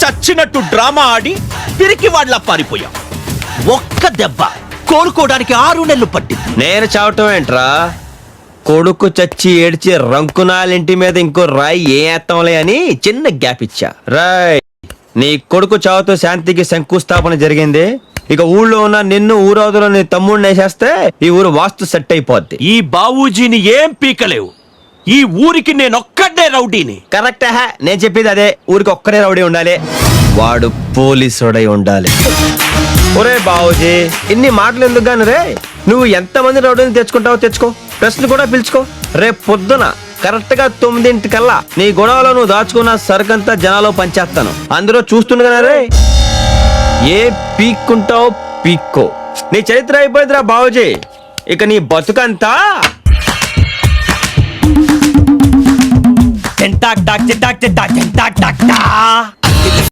చచ్చినట్టు డ్రామా ఆడి పిరికి వాళ్ళ పారిపోయాం. ఒక్క దెబ్బ కోలుకోవడానికి 6 నెలలు పట్టింది. నేను చావటం ఏంట్రా? కొడుకు చచ్చి ఏడ్చి రంకునాలింటి మీద ఇంకో రాయి ఏత్తంలే అని చిన్న గ్యాప్ ఇచ్చా. రాయ్, నీ కొడుకు చావుతో శాంతికి శంకుస్థాపన జరిగింది. ఇక ఊళ్ళో ఉన్న నిన్ను ఊరవతలో నీ తమ్ముడిని వేసేస్తే ఈ ఊరు వాస్తు సెట్ అయిపోద్ది. ఈ బావూజీని ఏం పీకలేవు. ఈ ఊరికి నేనొక్కడే రౌడీని. కరెక్ట్. నేను చెప్పేది అదే. ఊరికి ఒక్కడే రౌడీ ఉండాలి, వాడు పోలీసుడై ఉండాలి. ఒరే బావూజీ, ఇన్ని మాటలు ఎందుకు గాని రే? నువ్వు ఎంతమంది రౌడీని తెచ్చుకుంటావో తెచ్చుకో, ప్రశ్నలు కూడా పిలుచుకో. రేపు పొద్దున కరెక్ట్ గా 9 నీ గొడవలో నువ్వు దాచుకున్న సరుకంతా జనాలో పంచేస్తాను. అందరూ చూస్తుండగానే రే, ఏ పీక్కుంటావు పీక్కో. నీ చరిత్ర అయిపోయిందిరా బావూజీ. ఇక నీ బతుకంతా టెంటాక్ టాక్ టెంటాక్ టెంటాక్ టెంటాక్ టాక్ టా.